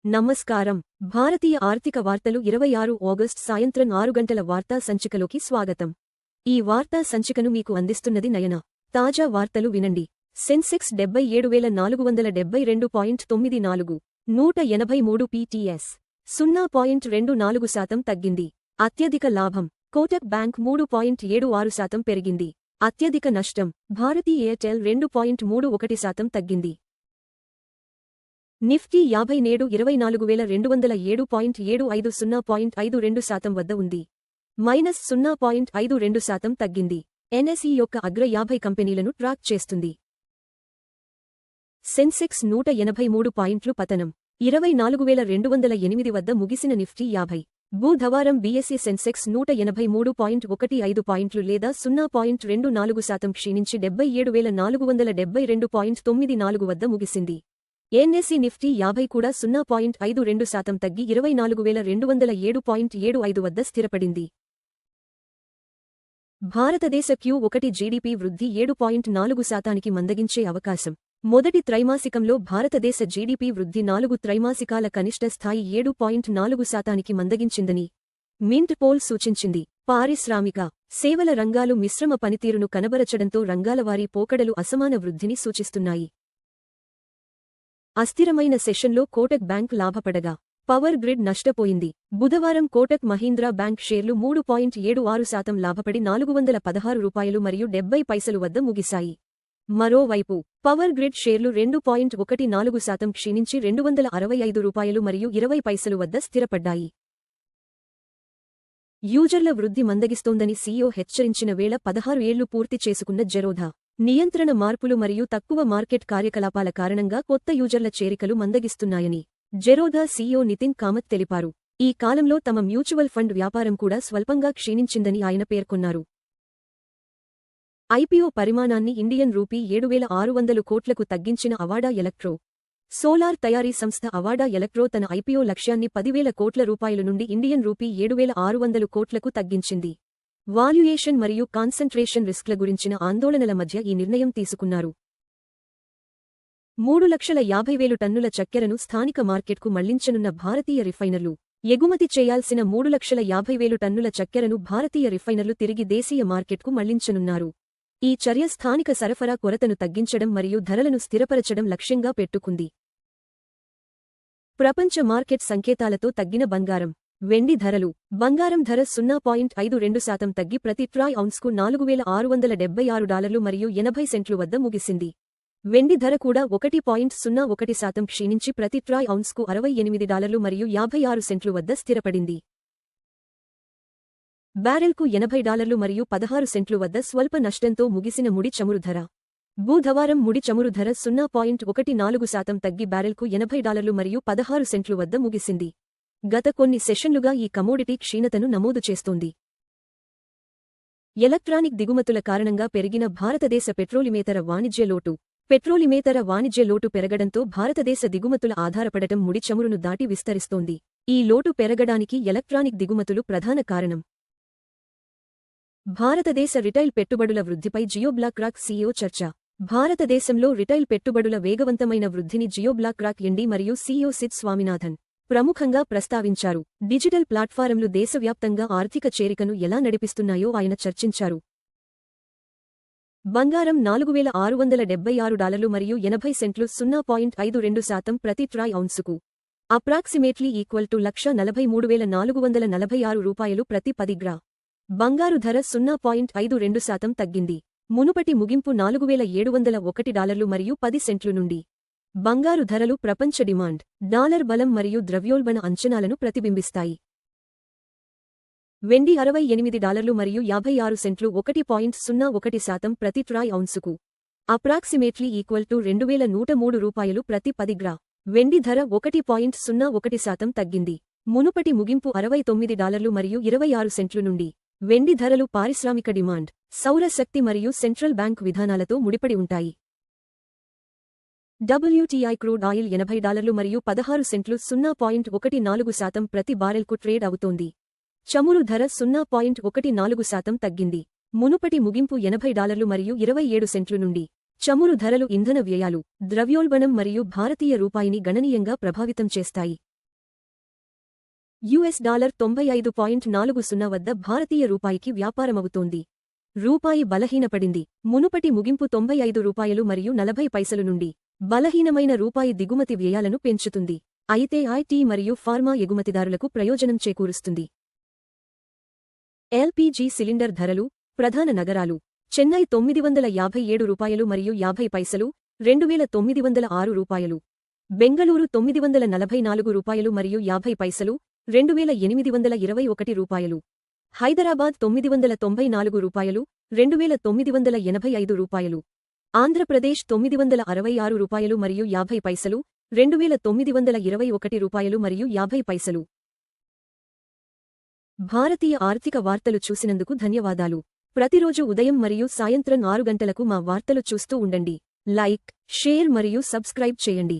నమస్కారం. భారతీయ ఆర్థిక వార్తలు 26 ఆగస్టు సాయంత్రం 6 గంటల వార్తా సంచికలోకి స్వాగతం. ఈ వార్తా సంచికను మీకు అందిస్తున్నది నయన. తాజా వార్తలు వినండి. సెన్సెక్స్ 77,472.94 183 పీటీఎస్ 0.24% తగ్గింది. అత్యధిక లాభం కోటక్ బ్యాంక్ 3.76% పెరిగింది. అత్యధిక నష్టం భారతీ ఎయిర్టెల్ 2.31% తగ్గింది. నిఫ్టీ 50 నేడు 24,207.75 0.52% వద్ద ఉంది. -0.52% తగ్గింది. ఎన్ఎస్ఈ యొక్క అగ్ర 50 కంపెనీలను ట్రాక్ చేస్తుంది. సెన్సెక్స్ 183 పాయింట్లు పతనం 24,208 వద్ద ముగిసిన నిఫ్టీ 50. బుధవారం బీఎస్ఈ సెన్సెక్స్ 183.15 పాయింట్లు లేదా 0.24% క్షీణించి 77,472.94 వద్ద ముగిసింది. ఎన్ఎస్ఈ నిఫ్టీ 50 కూడా 0.52% తగ్గి 24,207.75 వద్ద స్థిరపడింది. భారతదేశ Q1 జీడీపీ వృద్ధి 7.4% మందగించే అవకాశం. మొదటి త్రైమాసికంలో భారతదేశ జీడీపీ వృద్ధి 4 త్రైమాసికాల కనిష్ట స్థాయి 7.4% మందగించిందని మింట్ పోల్ సూచించింది. పారిశ్రామిక, సేవల రంగాలు మిశ్రమ పనితీరును కనబరచడంతో రంగాలవారీ పోకడలు అసమాన వృద్ధిని సూచిస్తున్నాయి. అస్థిరమైన సెషన్లో కోటక్ బ్యాంక్ లాభపడగా పవర్ గ్రిడ్ నష్టపోయింది. బుధవారం కోటక్ మహీంద్రా బ్యాంక్ షేర్లు 3.76% లాభపడి ₹416.70 వద్ద ముగిశాయి. మరోవైపు పవర్ గ్రిడ్ షేర్లు 2.14% క్షీణించి ₹265.20 వద్ద స్థిరపడ్డాయి. యూజర్ల వృద్ధి మందగిస్తోందని సీఈఓ హెచ్చరించిన వేళ 16 ఏళ్లు పూర్తి చేసుకున్న జెరోధా నియంత్రణ మార్పులు మరియు తక్కువ మార్కెట్ కార్యకలాపాల కారణంగా కొత్త యూజర్ల చేరికలు మందగిస్తున్నాయని జెరోధా సీఈఓ నితిన్ కామత్ తెలిపారు. ఈ కాలంలో తమ మ్యూచువల్ ఫండ్ వ్యాపారం కూడా స్వల్పంగా క్షీణించిందని ఆయన పేర్కొన్నారు. ఐపీఓ పరిమాణాన్ని ఇండియన్ రూపీ 7,600 కోట్లకు తగ్గించిన అవాడా ఎలక్ట్రో సోలార్ తయారీ సంస్థ అవాడా ఎలక్ట్రో తన ఐపీఓ లక్ష్యాన్ని 10,000 కోట్ల రూపాయల నుండి ఇండియన్ రూపీ 7,600 కోట్లకు తగ్గించింది. వాల్యుయేషన్ మరియు కాన్సంట్రేషన్ రిస్క్ల గురించిన ఆందోళనల మధ్య ఈ నిర్ణయం తీసుకున్నారు. 3,50,000 టన్నుల చక్కెరను స్థానిక మార్కెట్కు మళ్లించనున్న భారతీయ రిఫైనర్లు. ఎగుమతి చేయాల్సిన 3,50,000 టన్నుల చక్కెరను భారతీయ రిఫైనర్లు తిరిగి దేశీయ మార్కెట్కు మళ్లించనున్నారు. ఈ చర్య స్థానిక సరఫరా కొరతను తగ్గించడం మరియు ధరలను స్థిరపరచడం లక్ష్యంగా పెట్టుకుంది. ప్రపంచ మార్కెట్ సంకేతాలతో తగ్గిన బంగారం, వెండి ధరలు. బంగారం ధర 0.52% తగ్గి ప్రతి ట్రాయ్ ఔన్స్కు $4,676 మరియు 80 సెంట్లు వద్ద ముగిసింది. వెండి ధర కూడా 1.01% క్షీణించి ప్రతి ట్రాయ్ ఔన్స్కు $68 మరియు 56 సెంట్లు వద్ద స్థిరపడింది. బ్యారెల్కు $80 మరియు 16 సెంట్లు వద్ద స్వల్ప నష్టంతో ముగిసిన ముడి చమురు ధర. బుధవారం ముడి చమురు ధర 0.14% తగ్గి బ్యారెల్కు $80 మరియు 16 సెంట్లు వద్ద ముగిసింది. గత కొన్ని సెషన్లుగా ఈ కమోడిటీ క్షీణతను నమోదు చేస్తోంది. ఎలక్ట్రానిక్ దిగుమతుల కారణంగా పెరిగిన భారతదేశ పెట్రోలిమేతర వాణిజ్య లోటు. పెట్రోలిమేతర వాణిజ్య లోటు పెరగడంతో భారతదేశ దిగుమతుల ఆధారపడటం ముడి చమురును దాటి విస్తరిస్తోంది. ఈ లోటు పెరగడానికి ఎలక్ట్రానిక్ దిగుమతులు ప్రధాన కారణం. భారతదేశ రిటైల్ పెట్టుబడుల వృద్ధిపై జియోబ్లాక్ రాక్ సీఈఓ చర్చ. భారతదేశంలో రిటైల్ పెట్టుబడుల వేగవంతమైన వృద్ధిని జియోబ్లాక్ రాక్ ఎండీ మరియు సీఈఓ సిద్ స్వామినాథన్ ప్రముఖంగా ప్రస్తావించారు. డిజిటల్ ప్లాట్ఫారంలు దేశవ్యాప్తంగా ఆర్థిక చేరికను ఎలా నడిపిస్తున్నాయో ఆయన చర్చించారు. బంగారం $4,676 మరియు 80 సెంట్లు 0.52% ప్రతి ట్రాయ్ ఔన్సుకు అప్రాక్సిమేట్లీ ఈక్వల్ టు 1,43,446 రూపాయలు ప్రతి 10 గ్రా. బంగారు ధర 0.52% తగ్గింది. మునుపటి ముగింపు $4,701 మరియు 10 సెంట్లు నుండి. బంగారు ధరలు ప్రపంచ డిమాండ్, డాలర్ బలం మరియు ద్రవ్యోల్బణ అంచనాలను ప్రతిబింబిస్తాయి. వెండి $68 మరియు 56 సెంట్లు 1.01% ప్రతి ట్రాయ్ ఔన్సుకు అప్రాక్సిమేట్లీ ఈక్వల్ టు $2,103 ప్రతి 10 గ్రా. వెండి ధర 1.01% తగ్గింది. మునుపటి ముగింపు $69 మరియు 26 సెంట్లు నుండి. వెండి ధరలు పారిశ్రామిక డిమాండ్, సౌర శక్తి మరియు సెంట్రల్ బ్యాంక్ విధానాలతో ముడిపడి ఉంటాయి. WTI క్రూడ్ ఆయిల్ $80 మరియు 16 సెంట్లు 0.14% ప్రతి బారెల్కు ట్రేడ్ అవుతోంది. చమురు ధర 0.14% తగ్గింది. మునుపటి ముగింపు $80 మరియు 27 సెంట్లు నుండి. చమురు ధరలు ఇంధన వ్యయాలు, ద్రవ్యోల్బణం మరియు భారతీయ రూపాయిని గణనీయంగా ప్రభావితం చేస్తాయి. $95.40 వద్ద భారతీయ రూపాయికి వ్యాపారమవుతోంది. రూపాయి బలహీనపడింది. మునుపటి ముగింపు $95 మరియు 40 పైసలు నుండి బలహీనమైన రూపాయి దిగుమతి వ్యయాలను పెంచుతుంది. అయితే ఐటీ మరియు ఫార్మా ఎగుమతిదారులకు ప్రయోజనం చేకూరుస్తుంది. ఎల్పీజీ సిలిండర్ ధరలు ప్రధాన నగరాలు చెన్నై $957 మరియు 50 పైసలు 2906 బెంగళూరు $944 మరియు 50 పైసలు 2821 హైదరాబాద్ $994 2985 ఆంధ్రప్రదేశ్ $966 మరియు 50 పైసలు 2921 మరియు 50 పైసలు. భారతీయ ఆర్థిక వార్తలు చూసినందుకు ధన్యవాదాలు. ప్రతిరోజు ఉదయం మరియు సాయంత్రం 6 గంటలకు మా వార్తలు చూస్తూ ఉండండి. లైక్, షేర్ మరియు సబ్స్క్రైబ్ చేయండి.